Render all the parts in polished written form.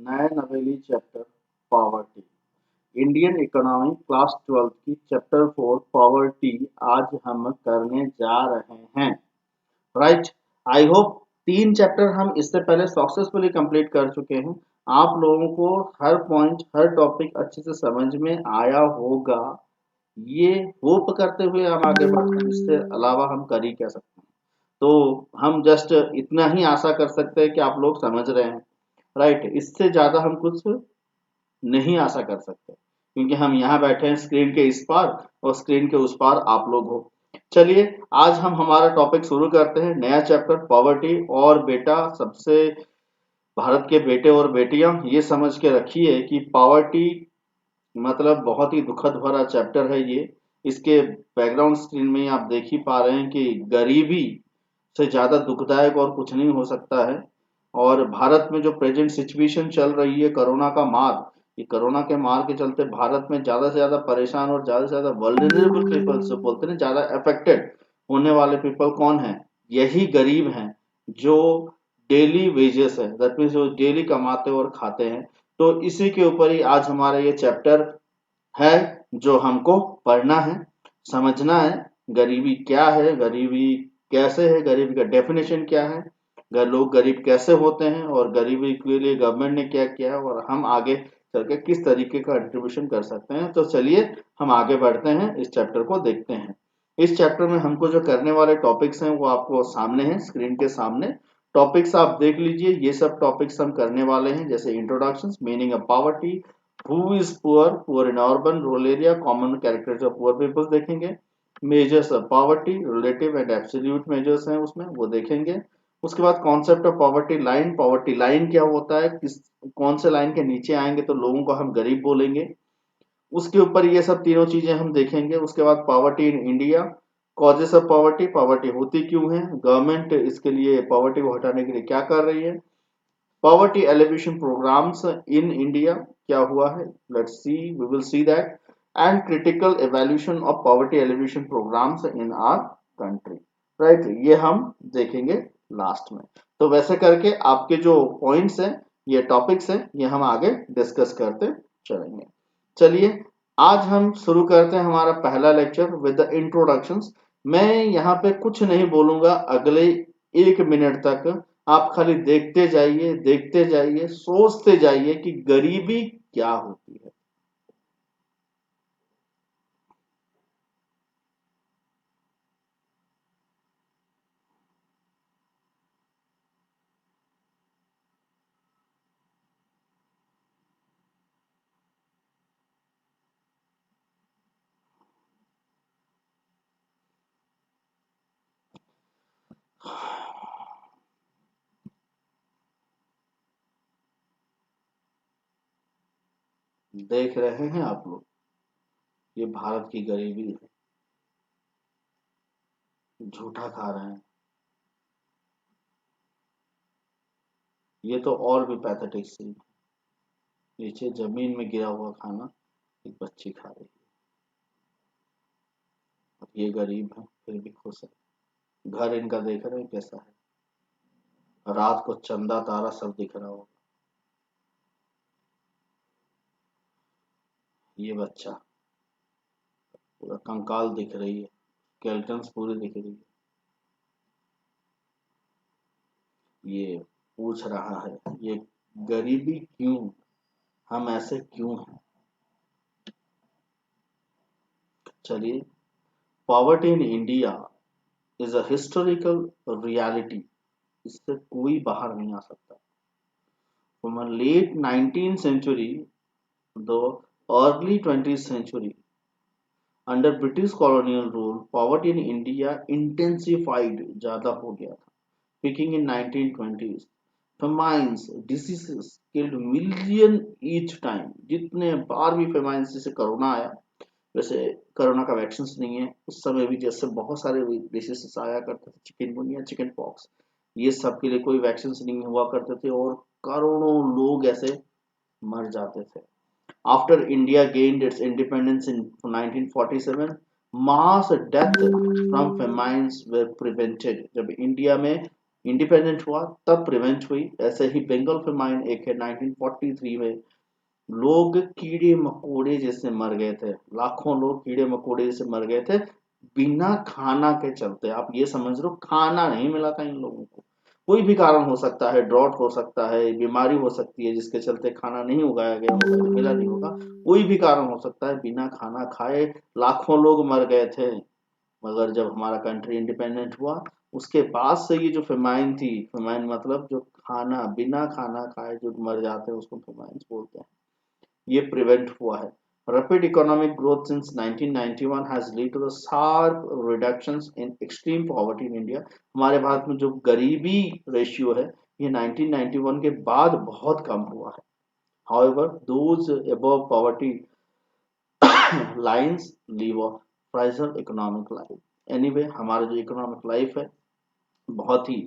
नए नवेली chapter poverty Indian economy class 12 की चैप्टर 4 पॉवर्टी आज हम करने जा रहे हैं। राइट। आई होप 3 चैप्टर हम इससे पहले सक्सेसफुली कंप्लीट कर चुके हैं। आप लोगों को हर पॉइंट हर टॉपिक अच्छे से समझ में आया होगा, ये होप करते हुए हम आगे बढ़ते हैं। इससे अलावा हम कर ही क्या सकते हैं। तो हम जस्ट इतना ही आशा कर सकते हैं कि आप लोग समझ रहे हैं। राइट। इससे ज्यादा हम कुछ नहीं आशा कर सकते, क्योंकि हम यहाँ बैठे हैं स्क्रीन के इस पार और स्क्रीन के उस पार आप लोग हो। चलिए आज हम हमारा टॉपिक शुरू करते हैं। नया चैप्टर पॉवर्टी। और बेटा, सबसे भारत के बेटे और बेटियां ये समझ के रखिए कि पॉवर्टी मतलब बहुत ही दुखद भरा चैप्टर है ये। इसके बैकग्राउंड स्क्रीन में ही आप देख ही पा रहे हैं कि गरीबी से ज्यादा दुखदायक और कुछ नहीं हो सकता है। और भारत में जो प्रेजेंट सिचुएशन चल रही है, कोरोना का मार, ये कोरोना के मार के चलते भारत में ज्यादा से ज्यादा परेशान और ज्यादा से ज्यादा वल्नरेबल पीपल से बोलते हैं, ज्यादा अफेक्टेड होने वाले पीपल कौन है? यही गरीब हैं, जो डेली वेजेस है, दैट मीन्स जो डेली कमाते और खाते हैं। तो इसी के ऊपर ही आज हमारा ये चैप्टर है, जो हमको पढ़ना है, समझना है। गरीबी क्या है, गरीबी कैसे है, गरीबी का डेफिनेशन क्या है, लोग गरीब कैसे होते हैं, और गरीबी के लिए गवर्नमेंट ने क्या किया है, और हम आगे चल के किस तरीके का कंट्रीब्यूशन कर सकते हैं। तो चलिए हम आगे बढ़ते हैं, इस चैप्टर को देखते हैं। इस चैप्टर में हमको जो करने वाले टॉपिक्स हैं वो आपको सामने हैं, स्क्रीन के सामने। टॉपिक्स आप देख लीजिए, ये सब टॉपिक्स हम करने वाले हैं, जैसे introduction, meaning of poverty, who is poor, poor in urban rural area, common characters of poor peoples देखेंगे। Measures of poverty, relative and absolute measures हैं उसमें, वो देखेंगे। उसके बाद कॉन्सेप्ट ऑफ पॉवर्टी लाइन क्या होता है, किस कौन से लाइन के नीचे आएंगे तो लोगों को हम गरीब बोलेंगे, उसके ऊपर ये सब तीनों चीजें हम देखेंगे। उसके बाद poverty in India, causes of poverty, poverty होती क्यों है, गवर्नमेंट इसके लिए पॉवर्टी को हटाने के लिए क्या कर रही है, poverty alleviation programs in India क्या हुआ है, let's see, we will see that, and critical evolution of poverty alleviation programs in our country. Right, ये हम देखेंगे लास्ट में। तो वैसे करके आपके जो पॉइंट्स हैं, ये टॉपिक्स हैं, ये हम आगे डिस्कस करते चलेंगे। चलिए आज हम शुरू करते हैं हमारा पहला लेक्चर विद द इंट्रोडक्शंस। मैं यहाँ पे कुछ नहीं बोलूंगा अगले 1 मिनट तक। आप खाली देखते जाइए, सोचते जाइए कि गरीबी क्या होती है। देख रहे हैं आप लोग, ये भारत की गरीबी है, झूठा खा रहे हैं। ये तो और भी पैथेटिक सीन है। नीचे जमीन में गिरा हुआ खाना एक बच्ची खा रही है, और ये गरीब है फिर भी खुश है। घर इनका देख रहे हैं कैसा है, रात को चंदा तारा सब दिख रहा होगा। ये बच्चा पूरा कंकाल दिख रही है, स्केलेटन्स पूरी दिख रही है। ये पूछ रहा है, ये गरीबी क्यों, हम ऐसे क्यों हैं। चलिए, poverty in India is a historical reality, इससे कोई बाहर नहीं आ सकता। From a late 19th century the early 20th century, under British colonial rule poverty in India intensified, ज्यादा हो गया था। Peaking in 1920s, famines diseases killed million each time. जितने बार भी फेमाइन्स, जैसे कोरोना आया, वैसे कोरोना का वैक्सीन नहीं है, उस समय भी जैसे बहुत सारे डिसीजेस आया करते थे, चिकनगुनिया, चिकन पॉक्स, ये सब के लिए कोई वैक्सीन नहीं हुआ करते थे, और करोड़ों लोग ऐसे मर जाते थे। After India gained its independence in 1947, mass death from famines were prevented. जब इंडिया में इंडिपेंडेंट हुआ तब प्रिवेंट हुई। ऐसे ही बंगाल फेमाइन एक है 1943 में, लोग कीड़े मकोड़े जैसे मर गए थे, लाखों लोग कीड़े मकोड़े जैसे मर गए थे बिना खाना के चलते। आप ये समझ लो, खाना नहीं मिला था इन लोगों को। कोई भी कारण हो सकता है, ड्रॉट हो सकता है, बीमारी हो सकती है जिसके चलते खाना नहीं उगाया गया होगा, मिला नहीं होगा, कोई भी कारण हो सकता है, बिना खाना खाए लाखों लोग मर गए थे। मगर जब हमारा कंट्री इंडिपेंडेंट हुआ, उसके बाद से ये जो फेमाइन थी, फेमाइन मतलब जो खाना बिना खाना खाए जो मर जाते हैं उसको फेमाइन बोलते हैं, ये प्रिवेंट हुआ है। Rapid economic growth since 1991 has led to the sharp reductions in extreme poverty in India. हमारे भारत में जो गरीबी रेशियो है ये 1991 के बाद बहुत कम हुआ है। However, those above poverty lines live a fragile economic life. Anyway, हमारा जो इकोनॉमिक लाइफ है बहुत ही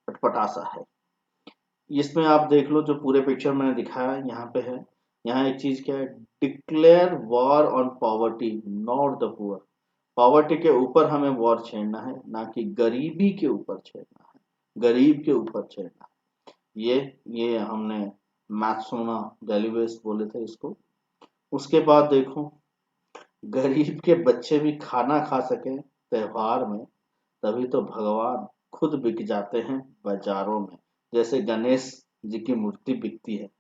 अटपटा सा है। इसमें आप देख लो, जो पूरे पिक्चर मैंने दिखाया यहाँ पे है, यहाँ एक चीज क्या है, declare war on poverty not the poor. Poverty के ऊपर हमें वॉर छेड़ना है, ना कि गरीबी के ऊपर छेड़ना है, गरीब के ऊपर छेड़ना है। ये हमने मैथ्सोना गैलीवेस बोले थे इसको। उसके बाद देखो, गरीब के बच्चे भी खाना खा सके त्योहार में, तभी तो भगवान खुद बिक जाते हैं बाजारों में। जैसे गणेश जी की मूर्ति बिकती है,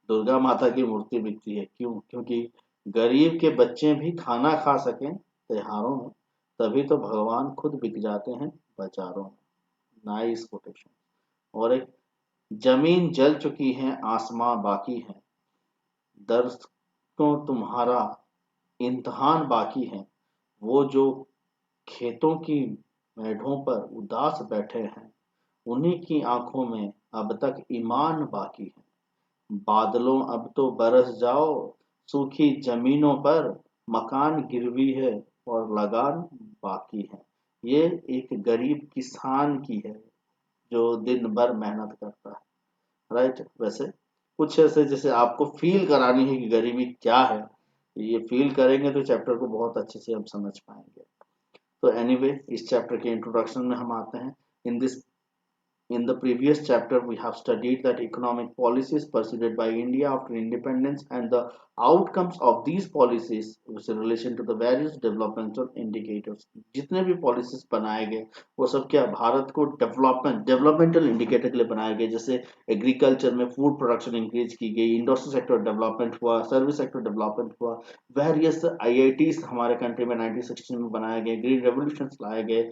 दुर्गा माता की मूर्ति बिकती है, क्यों? क्योंकि गरीब के बच्चे भी खाना खा सकें त्योहारों में, तभी तो भगवान खुद बिक जाते हैं बाजारों में। Nice quotation. और एक, जमीन जल चुकी है आसमां बाकी है, दर्शकों तुम्हारा इम्तिहान बाकी है, वो जो खेतों की मेढ़ों पर उदास बैठे हैं, उन्हीं की आंखों में अब तक ईमान बाकी है। बादलों अब तो बरस जाओ, सूखी जमीनों पर मकान गिरवी है और लगान बाकी है। ये एक गरीब किसान की है जो दिन भर मेहनत करता है, राइट। वैसे कुछ ऐसे जैसे आपको फील करानी है कि गरीबी क्या है, ये फील करेंगे तो चैप्टर को बहुत अच्छे से हम समझ पाएंगे। तो एनीवे, इस चैप्टर के इंट्रोडक्शन में हम आते हैं। In this In the previous chapter, we have studied that economic policies pursued by India after independence and the outcomes of these policies with relation to the various developmental indicators. जितने भी policies बनाए गए वो सब क्या, भारत को developmental indicator के लिए बनाए गए। जैसे एग्रीकल्चर में फूड प्रोडक्शन इंक्रीज की गई, इंडस्ट्रियल सेक्टर डेवलपमेंट हुआ, सर्विस सेक्टर डेवलपमेंट हुआ, वेरियस आईआईटीज हमारे कंट्री में 1960 में बनाए गए, ग्रीन रेवोल्यूशन लाए गए।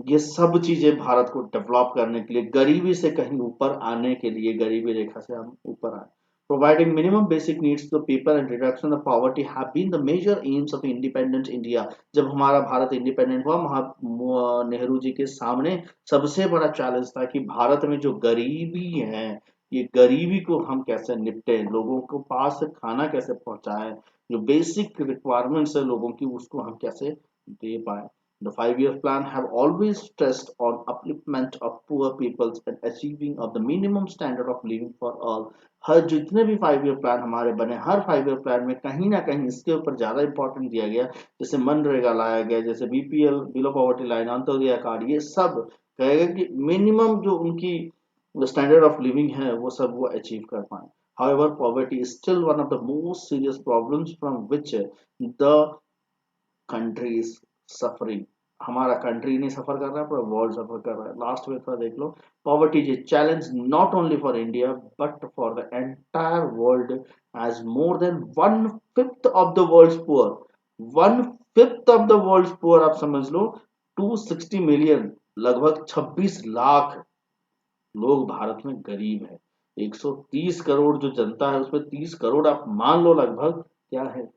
ये सब चीजें भारत को डेवलप करने के लिए, गरीबी से कहीं ऊपर आने के लिए, गरीबी रेखा से हम ऊपर आए। Providing minimum basic needs to the people and reduction of poverty have been the major aims of independent India. जब हमारा भारत इंडिपेंडेंट हुआ, नेहरू जी के सामने सबसे बड़ा चैलेंज था कि भारत में जो गरीबी है, ये गरीबी को हम कैसे निपटे, लोगों को पास खाना कैसे पहुंचाए, जो बेसिक रिक्वायरमेंट्स है लोगों की उसको हम कैसे दे पाए। The 5-year plan have always stressed on upliftment of poor peoples and achieving of the minimum standard of living for all. हर जितने भी 5-year plan हमारे बने, हर 5-year plan में कहीं ना कहीं इसके ऊपर ज्यादा इंपॉर्टेंट दिया गया। जैसे मनरेगा लाया गया, जैसे BPL below poverty line, Antyodaya card, ये सब कहेगा कि मिनिमम जो उनकी स्टैंडर्ड ऑफ लिविंग है वो सब वो अचीव कर पाए। However, poverty is still one of the most serious problems from which the country is suffering. हमारा कंट्री नहीं सफर कर रहा है, पूरा वर्ल्ड सफर कर रहा है। लास्ट में थोड़ा देख लो, poverty is a challenge not only for India but for the entire world, as more than 1/5 of the world's poor. 1/5 of the world's poor, आप समझ लो 260 मिलियन, लगभग 26 लाख लोग भारत में गरीब है। 130 करोड़ जो जनता है उसमें 30 करोड़ आप मान लो लगभग क्या है,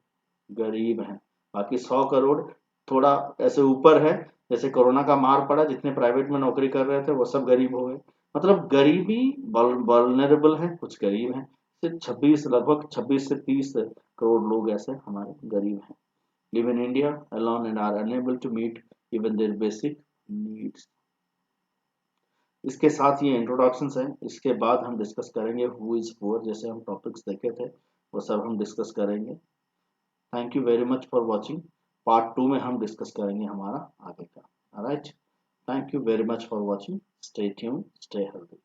गरीब हैं। बाकी 100 करोड़ थोड़ा ऐसे ऊपर है, जैसे कोरोना का मार पड़ा, जितने प्राइवेट में नौकरी कर रहे थे वो सब गरीब हो गए। मतलब गरीबी वल्नरेबल है, कुछ गरीब हैं। सिर्फ 26, लगभग 26 से 30 करोड़ लोग ऐसे हमारे गरीब हैं। Live in India alone and are unable to meet even their basic needs. इसके साथ ये इंट्रोडक्शंस हैं। इसके बाद हम डिस्कस करेंगे हु इज पुअर, जैसे हम टॉपिक्स देखे थे वो सब हम डिस्कस करेंगे। Thank you very much for watching. Part 2 में हम डिस्कस करेंगे हमारा आगे का। Right, thank you very much for watching. Stay tuned, stay healthy.